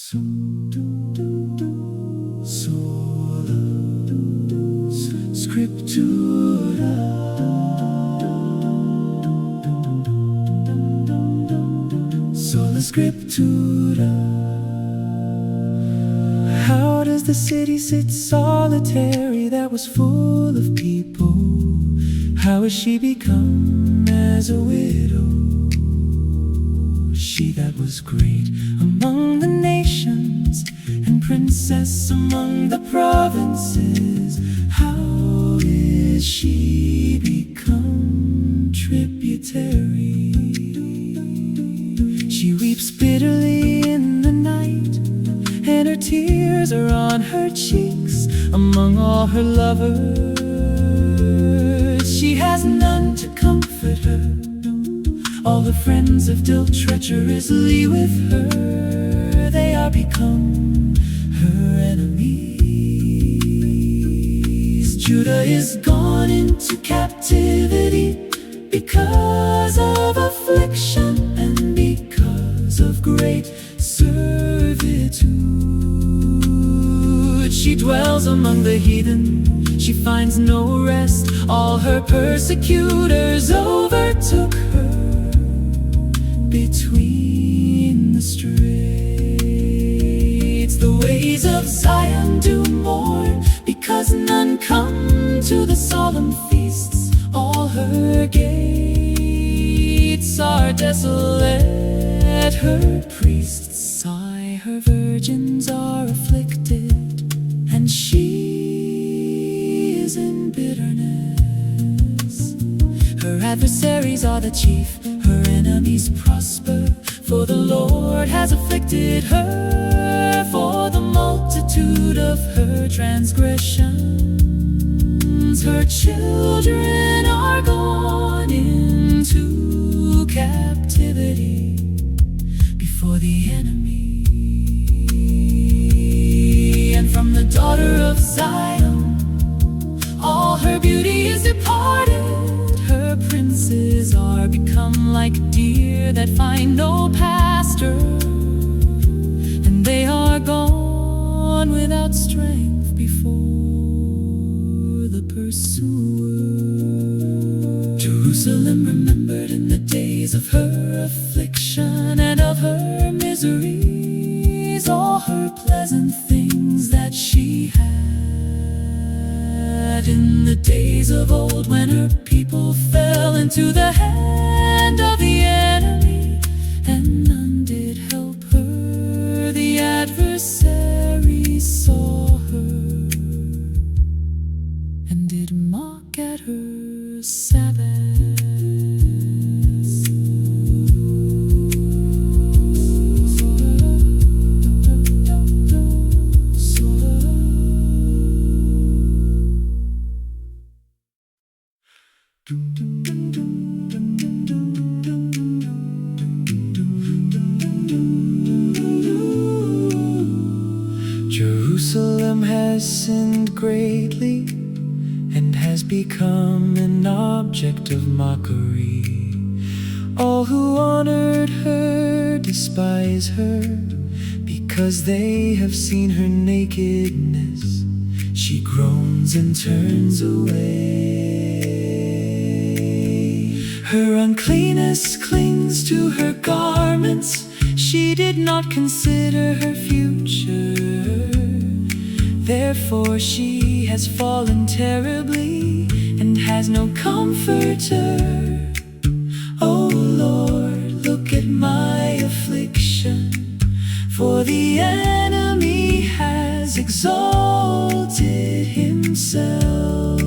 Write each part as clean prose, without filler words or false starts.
Sola Scriptura, Sola Scriptura. How does the city sit solitary that was full of people? How has she become as a widow? She that was great among the nations and princess among the provinces, how is she become tributary? She weeps bitterly in the night, and her tears are on her cheeks. Among all her lovers, she has none to comfort her. All her friends have dealt treacherously with her. They are become her enemies. Judah is gone into captivity because of affliction and because of great servitude. She dwells among the heathen, she finds no rest. All her persecutors overtook her between the straits. The ways of Zion do mourn because none come to the solemn feasts. All her gates are desolate, her priests sigh, her virgins are afflicted, and she is in bitterness. Her adversaries are the chief, her enemies prosper, for the Lord has afflicted her for the multitude of her transgressions. Her children are gone into captivity before the enemy. And from the daughter of Zion, all her beauty is departed. Her princes are become like deer that find no pasture, and they are gone without strength before the pursuer. Jerusalem remembered in the days of her affliction and of her miseries all her pleasant things that she had in the days of old, when her people fell into the hand of the enemy, and none did help her. The adversaries saw her and did mock at her Sabbaths. Jerusalem has sinned greatly and has become an object of mockery. All who honored her despise her because they have seen her nakedness. She groans and turns away. Her uncleanness clings to her garments. She did not consider her future. Therefore she has fallen terribly and has no comforter. O Lord, look at my affliction, for the enemy has exalted himself.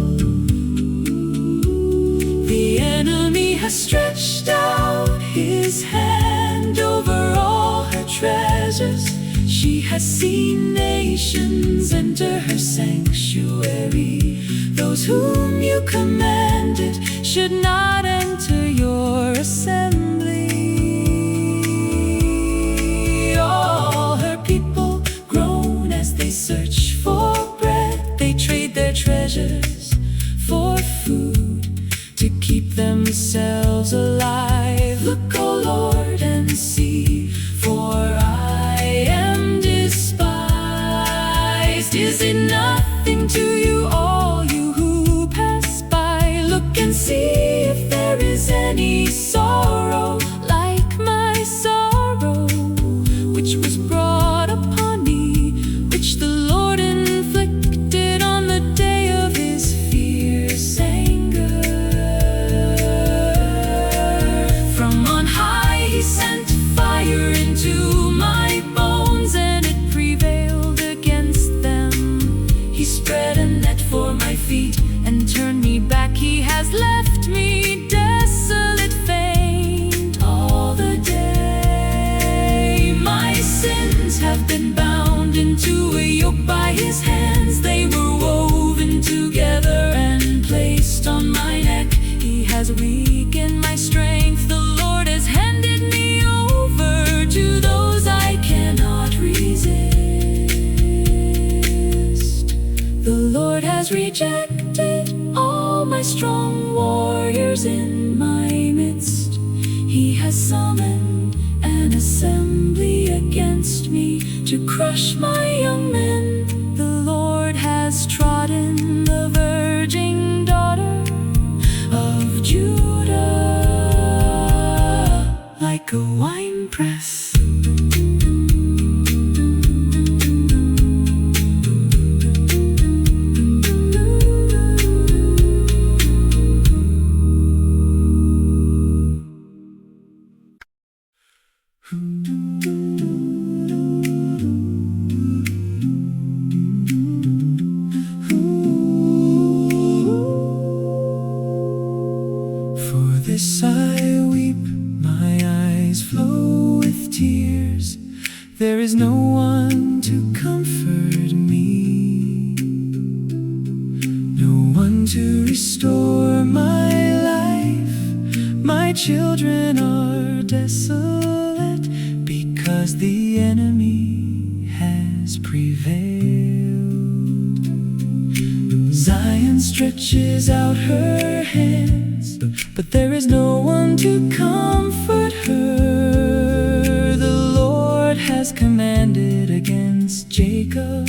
The enemy has stretched out his hand over all her treasures. She has seen nations enter her sanctuary. Those whom you commanded should not enter your assembly. All her people groan as they search for bread. They trade their treasures for food to keep themselves alive. Look, O Lord, and see, for I am rejected all my strong warriors in my midst. He has summoned an assembly against me to crush my young men. The Lord has trodden the virgin daughter of Judah like a winepress. This I weep, my eyes flow with tears. There is no one to comfort me, no one to restore my life. My children are desolate because the enemy has prevailed. Zion stretches out her hands, but there is no one to comfort her. The Lord has commanded against Jacob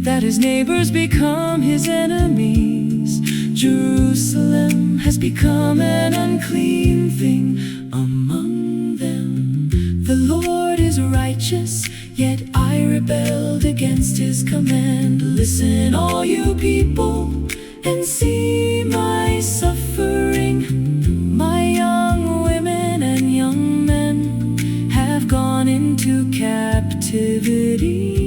that his neighbors become his enemies. Jerusalem has become an unclean thing among them. The Lord is righteous, yet I rebelled against his command. Listen, all you people, and see my suffering. My young women and young men have gone into captivity.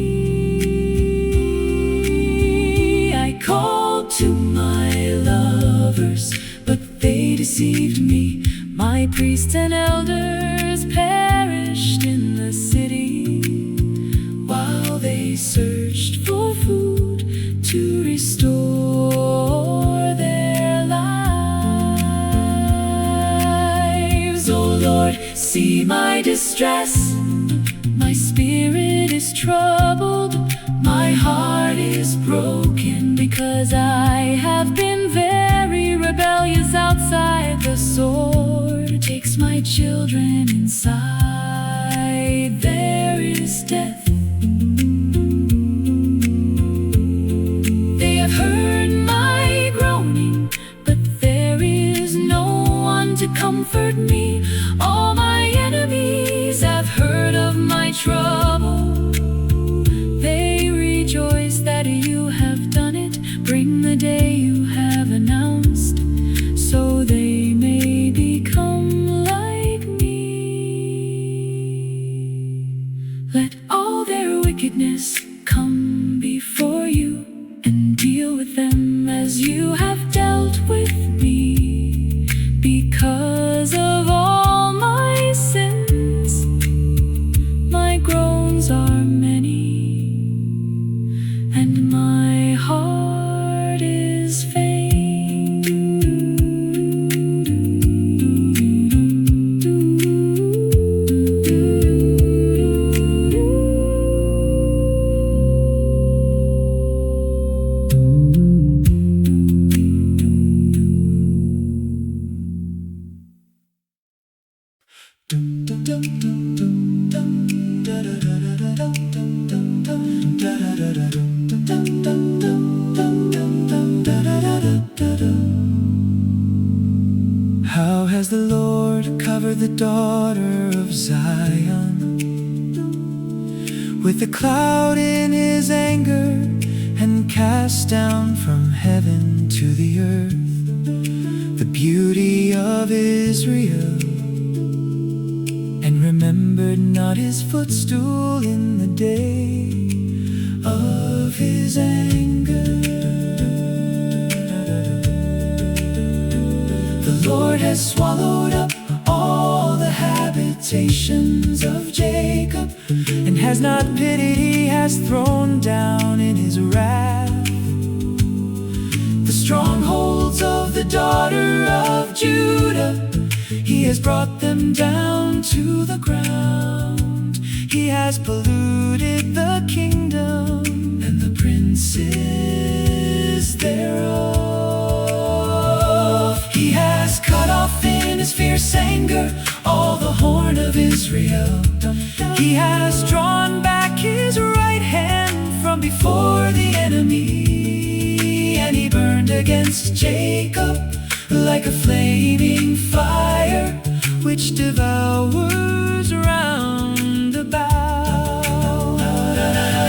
I called to my lovers, but they deceived me. My priests and elders perished in the city while they searched for food to restore their lives. Oh Lord, see my distress. My spirit is troubled, my heart is broken, because I have been very rebellious outside. The sword takes my children inside. There is death. They have heard my groaning, but there is no one to comfort me. All my enemies have heard of my trouble. They rejoice that you have done it. Bring the day you have announced, so they may become like me. Let all their wickedness come before you, and deal with them as you have dealt with me. Because of all my sins, my groans are many, and my heart is faint. How has the Lord covered the daughter of Zion with a cloud in his anger, and cast down from heaven to the earth the beauty of Israel, and remembered not his footstool in the day of his anger. The Lord has swallowed up all the habitations of Jacob, and has not pitied. He has thrown down in his wrath the strongholds of the daughter of Judah. He has brought them down to the ground. He has polluted the kingdom and the princes thereof. He has cut off in his fierce anger all the horn of Israel. He has drawn back his right hand from before the enemy, and he burned against Jacob like a flaming fire, which devours round about.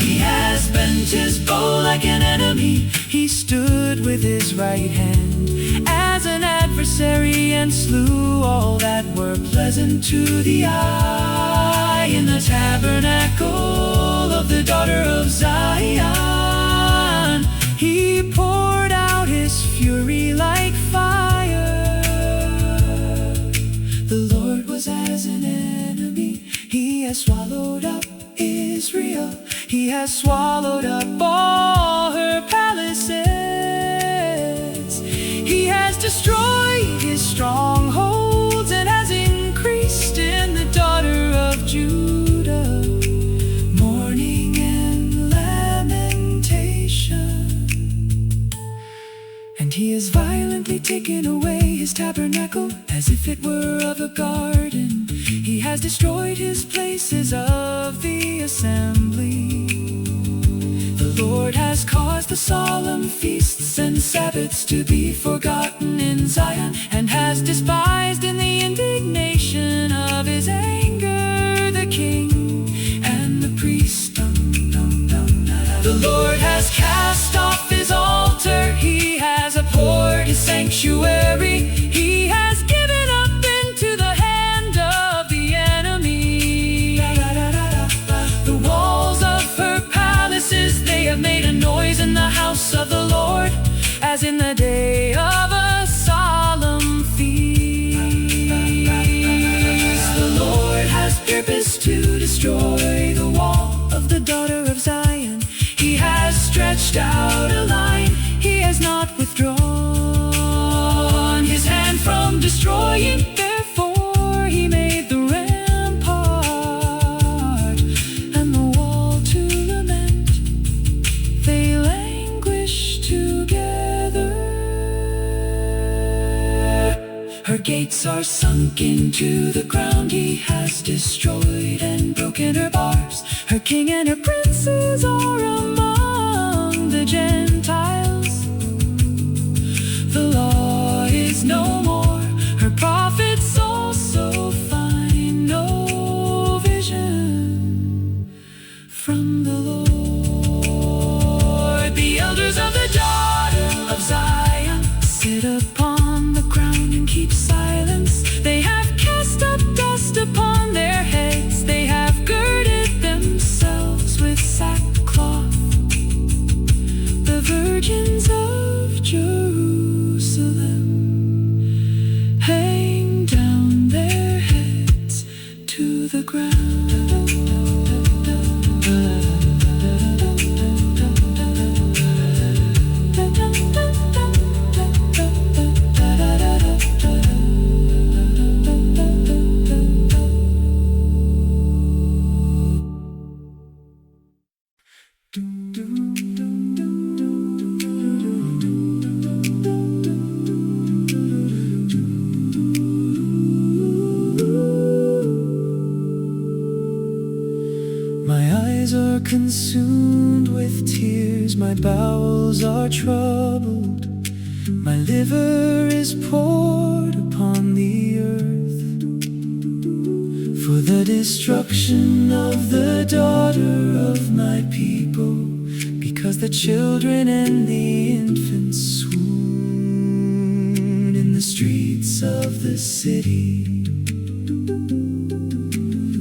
He has bent his bow like an enemy. He stood with his right hand as an adversary, and slew all that were pleasant to the eye. In the tabernacle of the daughter of Zion, he poured out his fury like fire. The Lord was as an enemy. He has swallowed up Israel. He has swallowed up all her palaces. He has destroyed his strongholds and has increased in the daughter of Judah mourning and lamentation. And he has violently taken away his tabernacle as if it were of a garden. He has destroyed his places of the assembly. The Lord has caused the solemn feasts and Sabbaths to be forgotten in Zion, and has despised in the indignation of his anger the king and the priest. The Lord has cast off his altar. He has abhorred his sanctuary. He has given up into the hand of the enemy. The walls of her palaces, they have made a noise in the house of the Lord, as in the day of a solemn feast. The Lord has purposed to destroy the wall of the daughter of Zion. He has stretched out a line. He has not withdrawn his hand from destroying. Therefore he made the rampart and the wall to lament. They languish together. Her gates are sunk into the ground. He has destroyed and broken her bars. Her king and her princes are among the Gentiles. The law is no more. Her prophets also find no vision from the Lord. The elders of the daughter of Zion sit upon the ground and keep silence. They have cast up dust upon their heads. They have girded themselves with sackcloth. The virgins of Jerusalem hang down their heads to the ground. My eyes are consumed with tears, my bowels are troubled, my liver is poured upon the earth, for the destruction of the daughter of my people, because the children and the infants swoon in the streets of the city.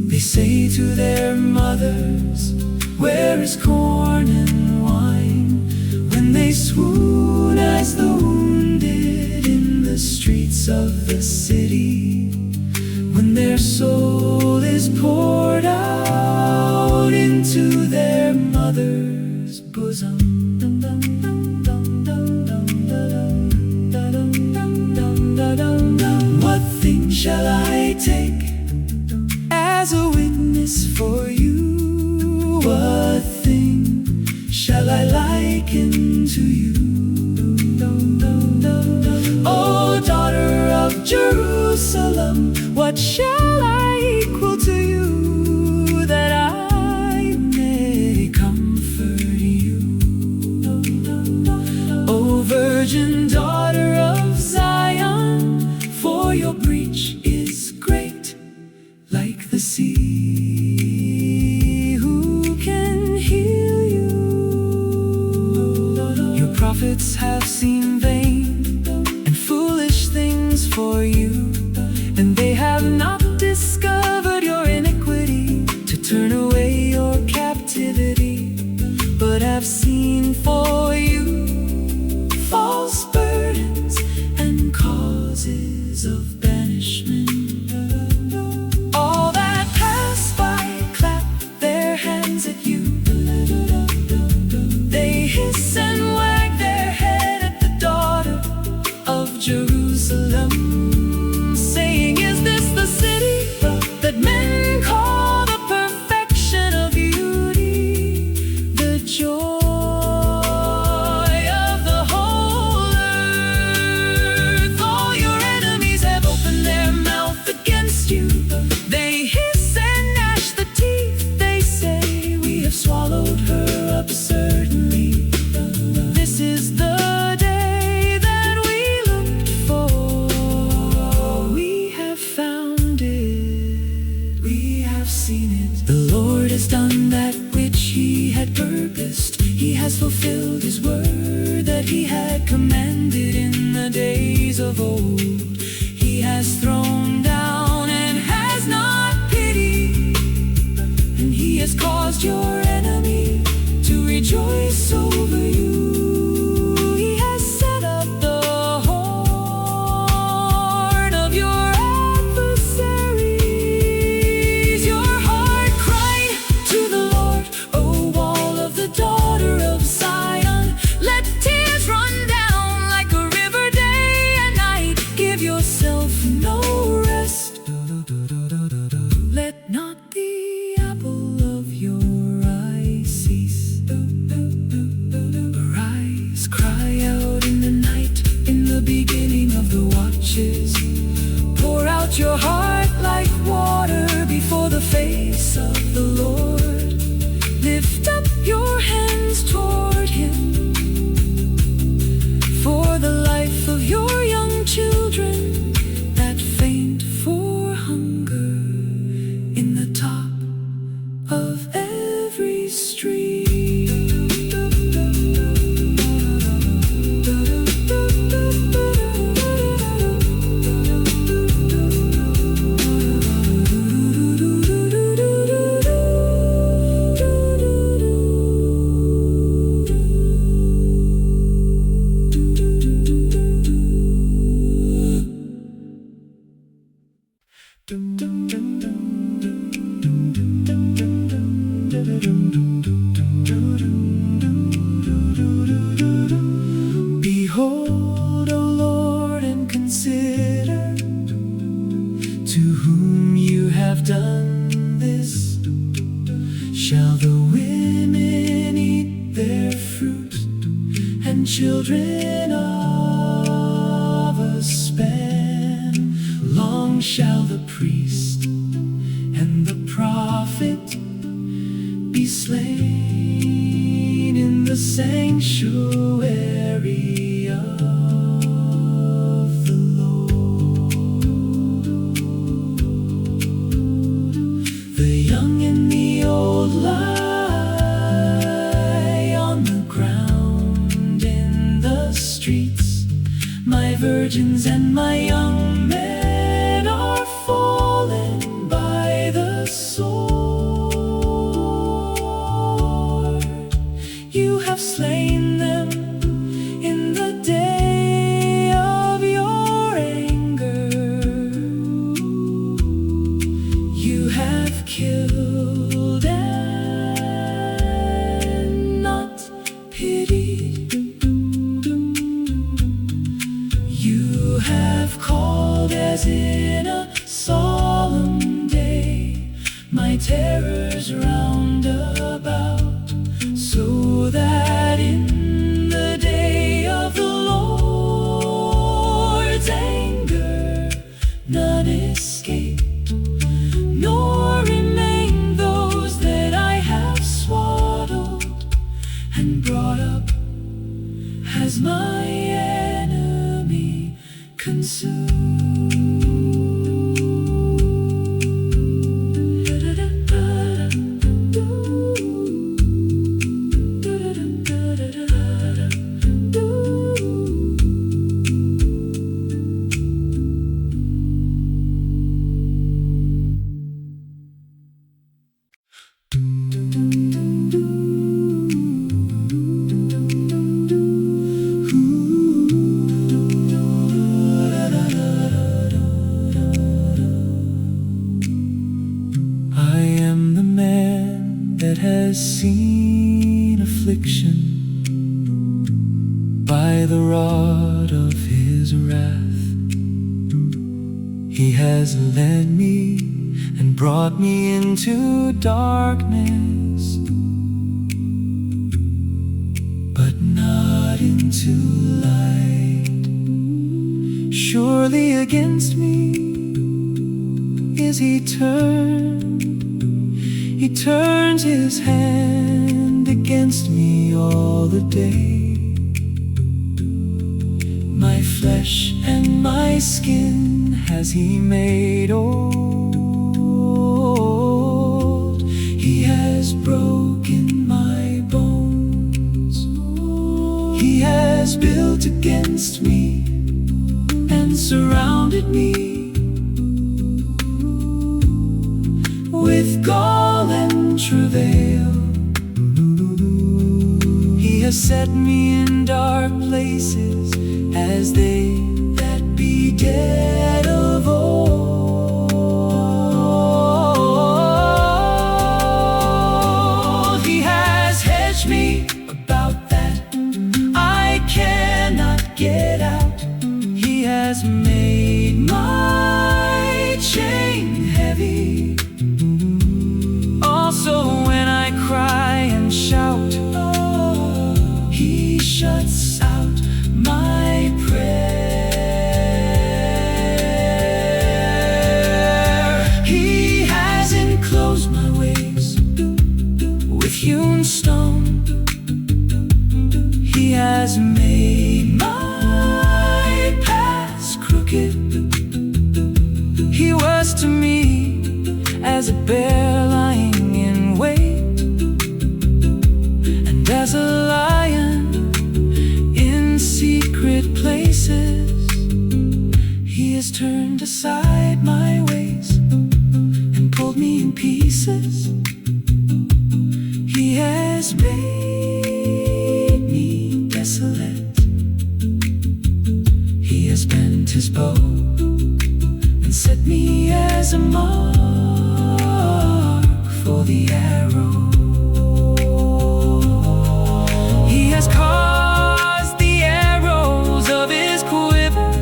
They say to their mothers, where is corn and wine? When they swoon as the wounded in the streets of the city, when their soul is poured out into their mother's bosom. What thing shall I take as a witness for you? What thing shall I liken to you? Jerusalem, what shall I equal to you, that I may comfort you? O virgin daughter of Zion, for your breach is great, like the sea. Who can heal you? Your prophets have seen vain and foolish things for you, and they have not discovered your iniquity, to turn away your captivity, but have seen for you false burdens and causes of banishment. All that pass by clap their hands at you. They hiss and wag their head at the daughter of Jerusalem, saying, is this the city that men call the perfection of beauty, the joy of the whole earth? All your enemies have opened their mouth against you. They hiss and gnash the teeth. They say, we have swallowed her up certainly. This is the day that we looked for. We have found it. We have seen it. The Lord has done that which He had purposed. He has fulfilled His word that He had commanded in the days of old. He has thrown down and has not pitied, and He has caused your enemy to rejoice over you. He has set up the horn of your adversaries. Your heart cried to the Lord, O wall of the daughter of Zion. Let tears run down like a river day and night. Give yourself no rest. Let not the apple of your eye cease. Arise, cry out in the night, in the beginning of the watches. Pour out your heart like water before the face of the Lord. Lift up your hands toward Him, for the life of your young children that faint for hunger in the top of every street. Behold, O Lord, and consider to whom you have done this. Shall the women eat their fruit, and children of a span? Long shall the priest and the prophet be slain in the sanctuary of the Lord. The young and the old lie on the ground in the streets. My virgins and my young men are fallen by the sword. You have slain them in the day has seen affliction by the rod of his wrath. He has led me and brought me into darkness, but not into light. Surely against me is he turned. He turns his hand against me all the day. My flesh and my skin has he made old. He has broken my bones. He has built against me and surrounded me with gall and travail. He has set me in dark places as they that be dead of old. He has hedged me about that I cannot get out. He has made my chain heavy. Also when I cry and shout, he shuts out my prayer. He has enclosed my ways with hewn stone. He has made my paths crooked. He was to me as a bear lying in wait, and as a lion in secret places. He has turned aside my ways and pulled me in pieces. He has made me desolate. He has bent his bow and set me as a mark for the arrow. He has caused the arrows of his quiver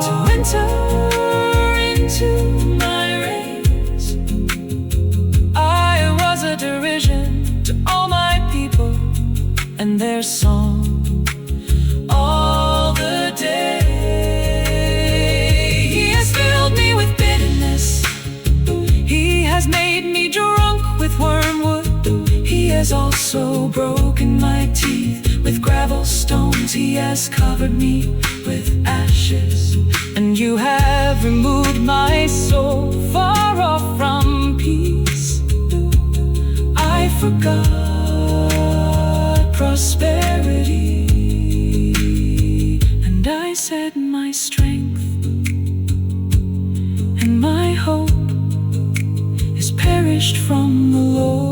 to enter into my reins. I was a derision to all my people and their song all the day. He has filled me with bitterness. He has made me drunk with wormwood. He has also broken my teeth with gravel stones. He has covered me with ashes, and you have removed my soul far off from peace. I forgot prosperity, and I said my strength and my hope is perished from the Lord.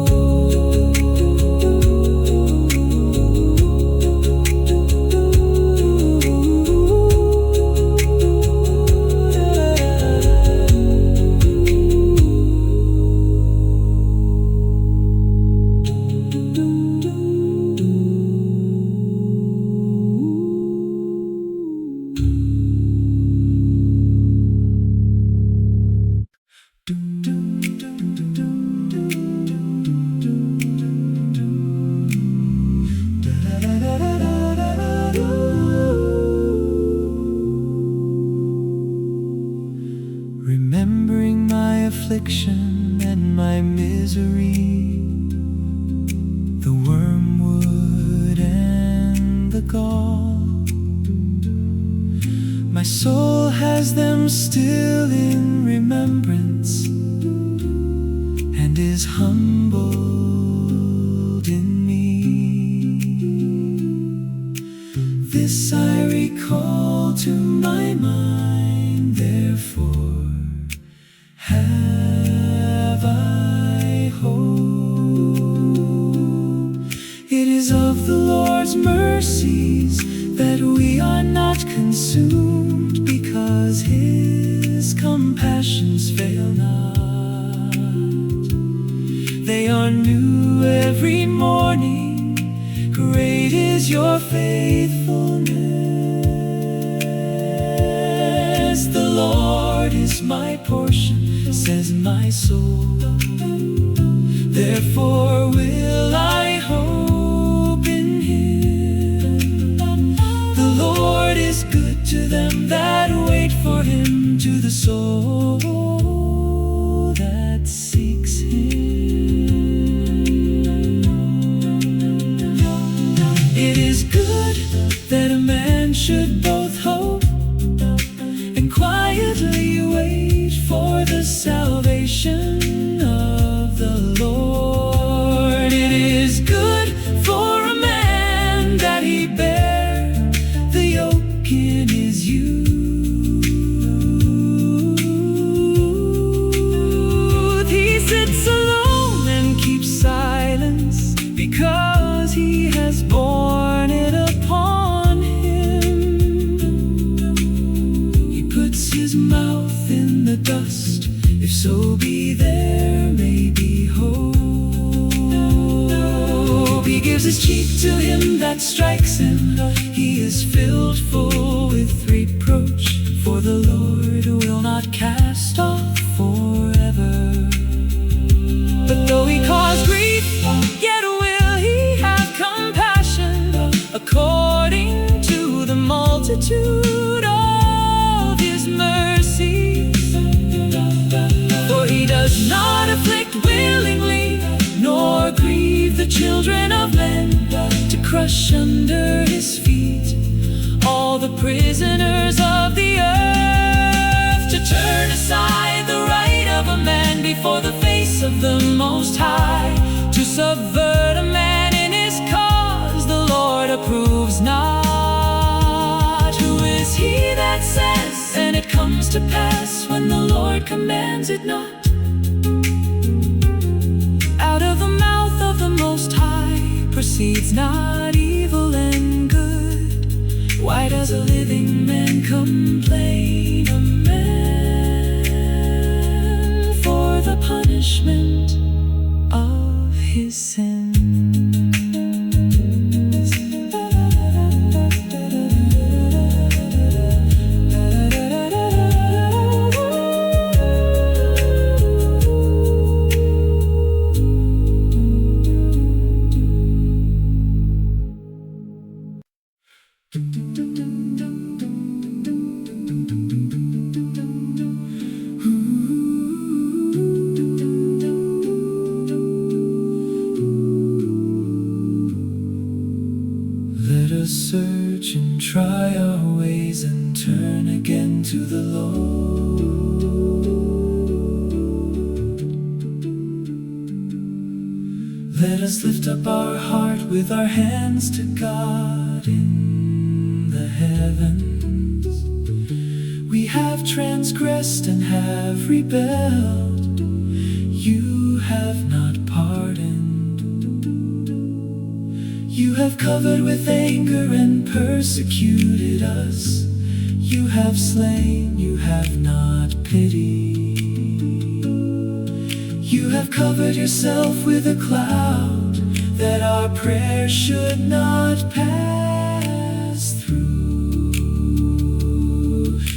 Remembering my affliction and my misery, the wormwood and the gall, my soul has them still in remembrance and is humbled in me. This I recall to my mind, therefore have I hope. It is of the Lord's mercies that we are not consumed, because his compassions fail not. They are new every morning. Great is your faithfulness. The Lord is my portion, says my soul. Therefore will I hope in Him. The Lord is good to them that wait for Him, to the soul that seeks Him. It is good that a man should both hope and quietly wait for the salvation of the Lord. It is good for a man that he bear the yoke in his youth. He sits alone and keeps silence, because he has borne it upon him. He puts his mouth in the dust, if so be there may be hope. He gives his cheek to him that strikes him. He is filled full with reproach, for the Lord will not cast off forever. But though he cause grief, yet will he have compassion, according to the multitude of his mercies. For he does not afflict willingly, nor grieve the children of men, to crush under his feet all the prisoners of the earth, to turn aside the right of a man before the face of the Most High, to subvert a man in his cause the Lord approves not. Who is he that says, and it comes to pass, when the Lord commands it not? Out of the mouth of the Most High proceeds not evil and good. Why does a living man complain, a man, for the punishment of his sins? Let us search and try our ways and turn again to the Lord. Let us lift up our heart with our hands to God in the heavens. We have transgressed and have rebelled. You have not pardoned. You have covered with anger and persecuted us. You have slain, you have not pitied. You have covered yourself with a cloud, that our prayer should not pass through.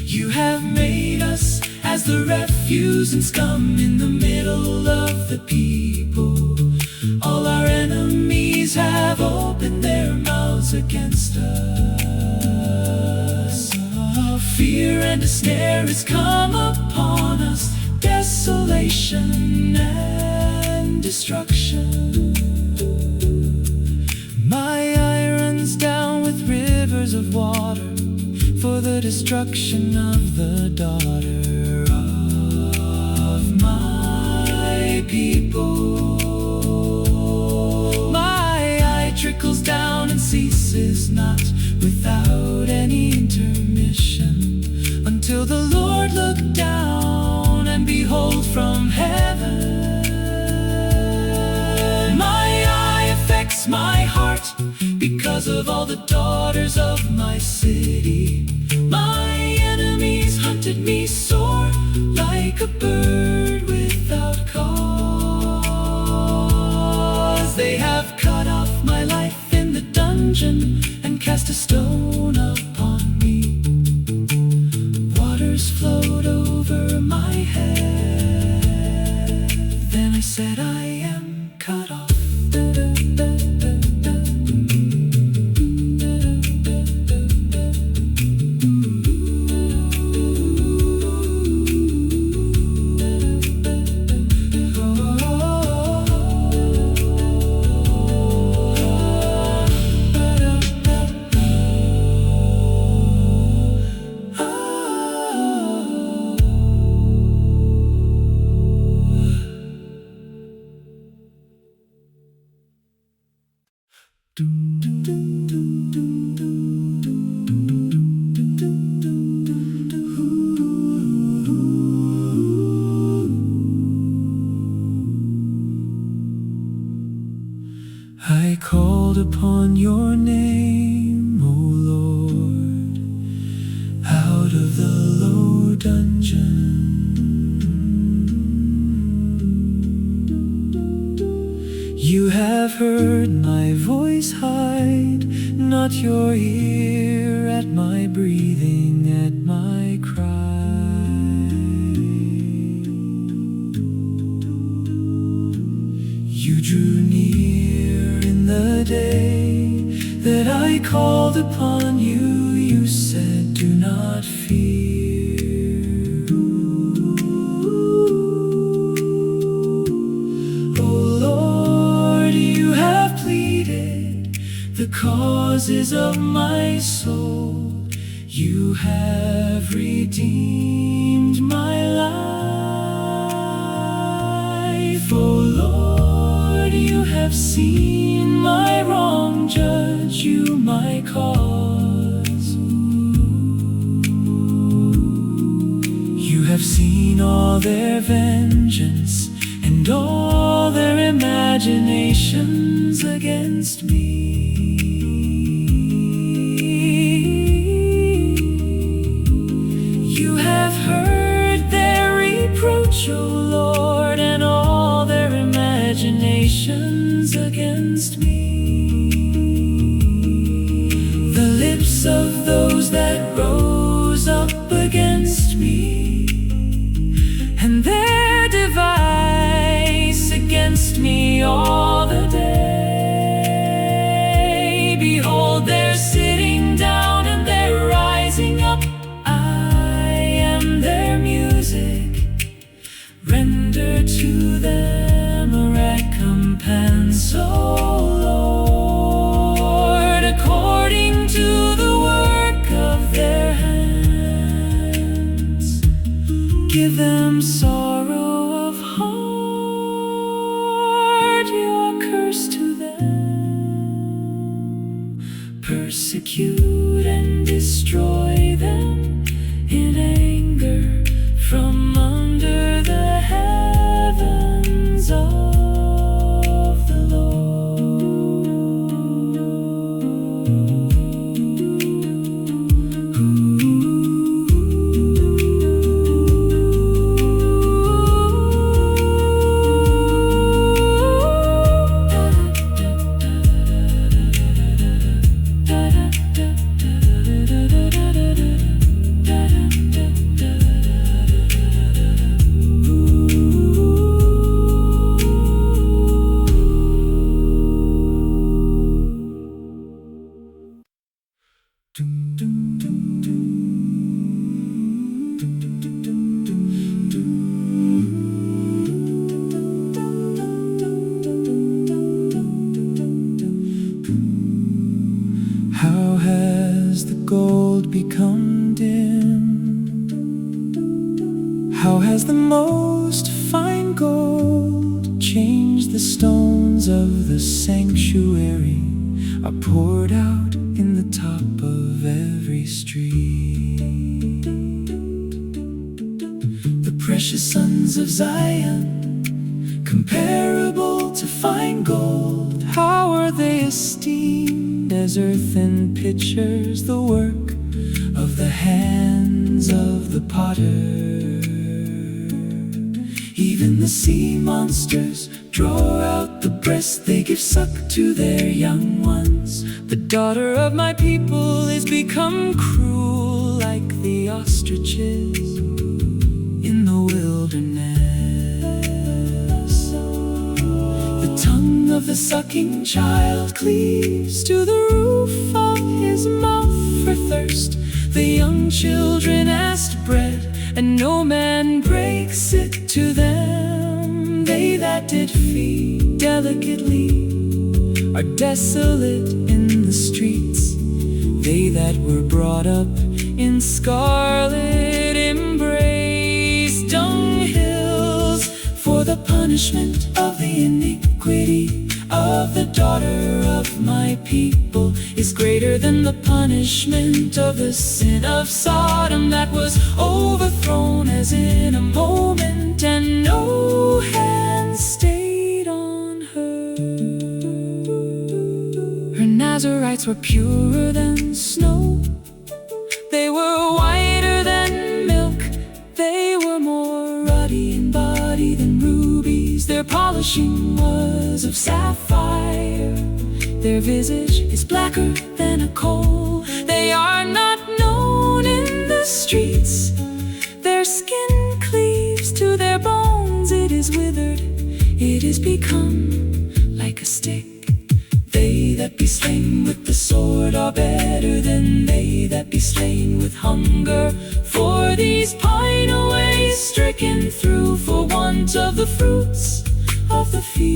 You have made us as the refuse and scum in the middle of the people. All our enemies have opened their mouths against us. Fear and a snare is come upon us, desolation and destruction. My eye runs down with rivers of water, for the destruction of the daughter of my people. Trickles down and ceases not, without any intermission, until the Lord look down and behold from heaven. My eye affects my heart because of all the daughters of my city. My enemies hunted me sore, like a bird without cause. dungeon and cast a stone upon me. Waters flowed over my head. Then I said, I am cut off. I called upon your name, O Lord, out of the low dungeon. You have heard my voice, hide not your ear at my breathing, at my cry. You drew near in the day that I called upon you. You said, do not fear. Oh Lord, you have pleaded the causes of my soul. You have redeemed my life. Oh Lord, you have seen my wrong, judge you my cause. You have seen all their vengeance and all their imaginations against me. You have heard their reproach, O Lord, and all their imaginations against me. The lips of those that rose up against me, and their device against me all the day. Behold, they're sitting down and they're rising up. I am their music. Render to them a recompense, O Lord, according to the work of their hands. Give them sorrow of heart, your curse to them. Persecute and destroy them in anger from under the heavens of the How has the gold become dim? How has the most fine gold changed the stones of the sanctuary? Are poured out in the top of every street. The precious sons of Zion, comparable to fine gold, how are they esteemed as earthen pitchers, the work of the hands of the potter. Even the sea monsters draw out the breast they give suck to their young ones. The daughter of my people is become cruel like the ostriches in the wilderness. The tongue of the sucking child cleaves to the roof of his mouth for thirst. The young children asked bread, and no man breaks it to them. They that did feed delicately are desolate in the streets. They that were brought up in scarlet embrace dunghills, for the punishment of the iniquity of the daughter of my people is greater than the punishment of the sin of Sodom, that was overthrown as in a moment, and no hand stayed on her. Her Nazarites were purer than snow, they were whiter than milk, they were more ruddy in body than rubies. Their polishing was of sapphire, their visage is blacker than a coal. They are not known in the streets, their skin cleaves to their bones. It is withered, it is become like a stick. They that be slain with the sword are better than they that be slain with hunger. For these pine away, stricken through for want of the fruits of the field.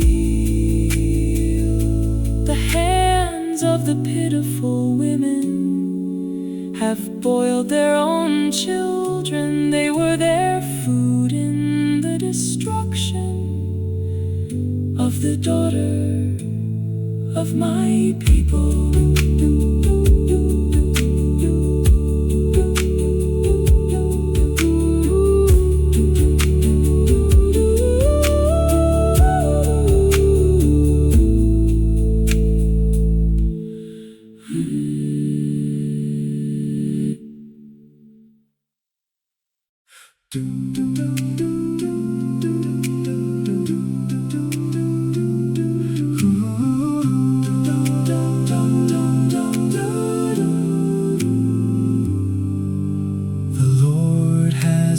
The hands of the pitiful women have boiled their own children. They were their food in the destruction of the daughter of my people.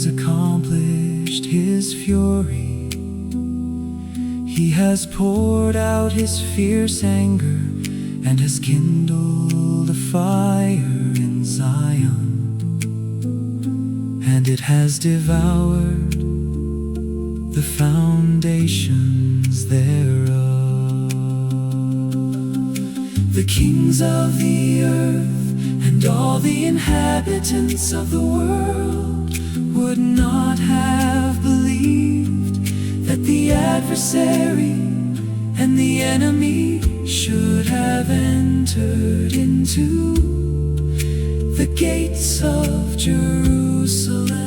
Accomplished his fury, he has poured out his fierce anger, and has kindled a fire in Zion, and it has devoured the foundations thereof. The kings of the earth and all the inhabitants of the world would not have believed that the adversary and the enemy should have entered into the gates of Jerusalem.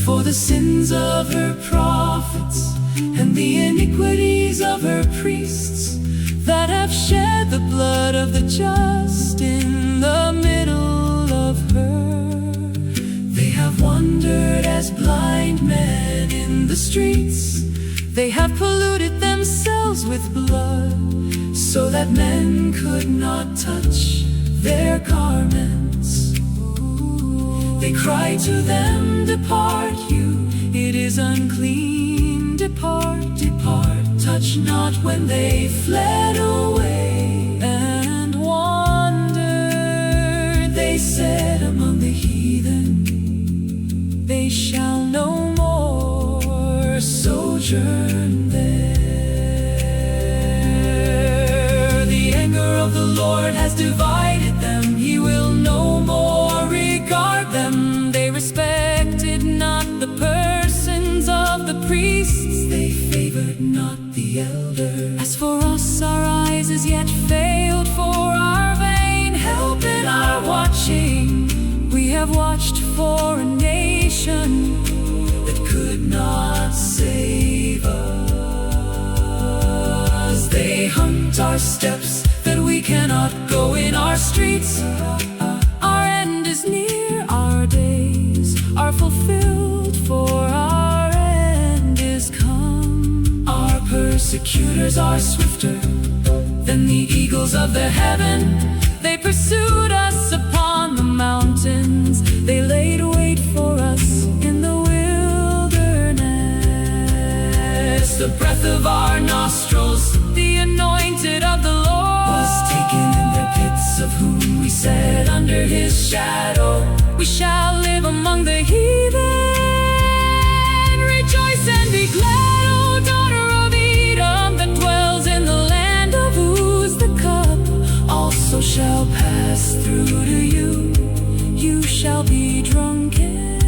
For the sins of her prophets and the iniquities of her priests that have shed the blood of the just in the middle of her, they have wandered as blind men in the streets. They have polluted themselves with blood, so that men could not touch their garments. They cry to them, depart you, it is unclean. Depart, depart, touch not, when they fled away and wandered. They said among the heathen, they shall no more sojourn there. The anger of the Lord has divided them, he will no more regard them. They respected not the persons of the priests, they favored not the elders. As for us, our eyes as yet failed for our vain help in our watching. We have watched for a nation that could not save us. They hunt our steps, that we cannot go in our streets. Our end is near, our days are fulfilled, for our end is come. Our persecutors are swifter than the eagles of the heaven. They pursued us upon the mountains. They laid wait for us in the wilderness. The breath of our nostrils, the anointed of the Lord, was taken in the pits, of whom we said, under his shadow we shall live among the heathen. Rejoice and be glad, O daughter of Edom, that dwells in the land of Uz. The cup also shall pass through to you. You shall be drunken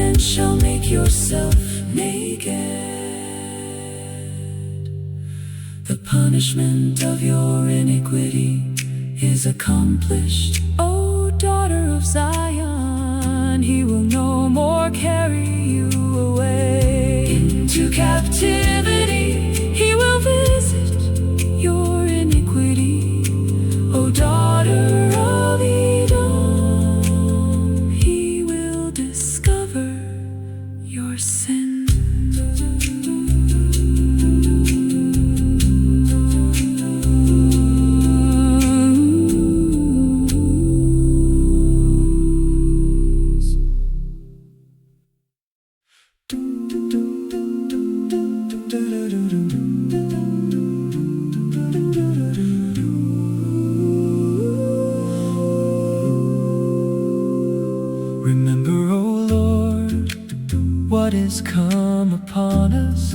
and shall make yourself naked. The punishment of your iniquity is accomplished, O daughter of Zion. He will no more carry you away into captivity. He will visit your iniquity, O daughter of Edom. He will discover your sin. Remember, O Lord, what is come upon us.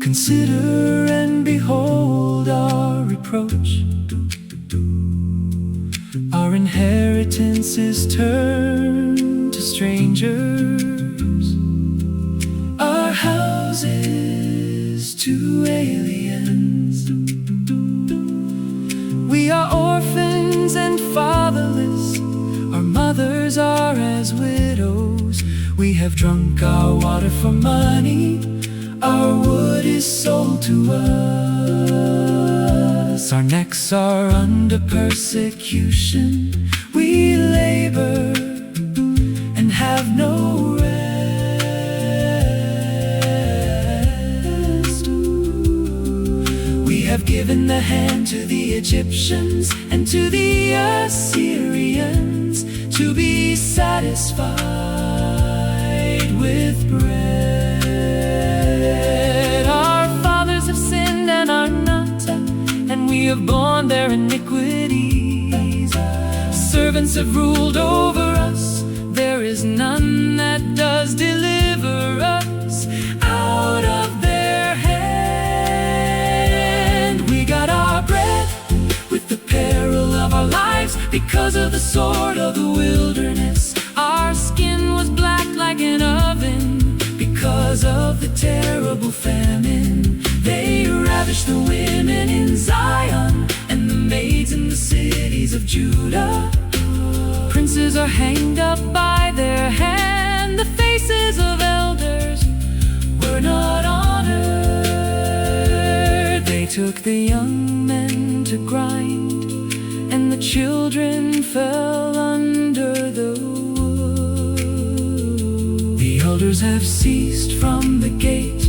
Consider and behold our reproach. Our inheritance is turned to strangers, our houses to aliens. We are orphans and fatherless. Our mothers are as widows. We have drunk our water for money. Our wood is sold to us. Our necks are under persecution. We labor and have no rest. We have given the hand to the Egyptians and to the Assyrians to be satisfied with bread. Our fathers have sinned and are not, and we have borne their iniquities. Servants have ruled over us. There is none that does deliver us out of their hand. We got our bread with the peril of our lives because of the sword of the wilderness. Our skin was black like an oven because of the terrible famine. They ravished the women in Zion and the maids in the cities of Judah. Princes are hanged up by their hand. The faces of elders were not honored. They took the young men to grind, and the children fell under the wood. The elders have ceased from the gate,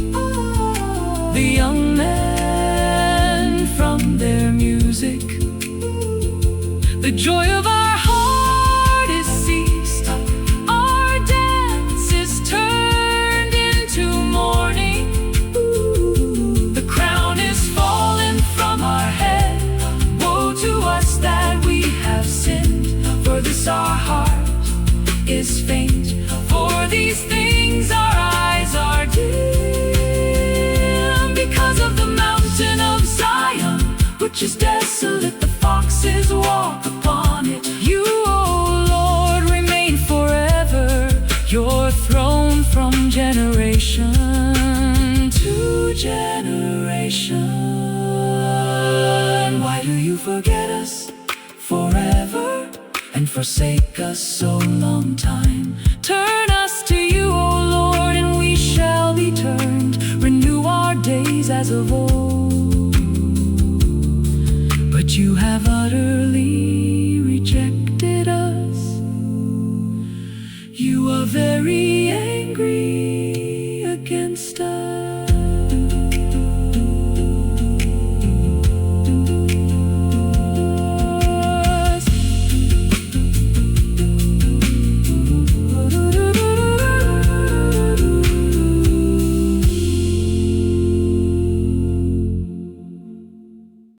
the young men from their music. The joy of our heart is ceased. Our dance is turned into mourning. The crown is fallen from our head. Woe to us that we have sinned, for this our heart is faint. For these things our eyes are dim, because of the mountain of Zion, which is desolate. The foxes walk upon it. You, O Lord, remain forever, your throne from generation to generation. Why do you forget us forever and forsake us so long time? Turn us to you, O Lord, and we shall be turned. Renew our days as of old.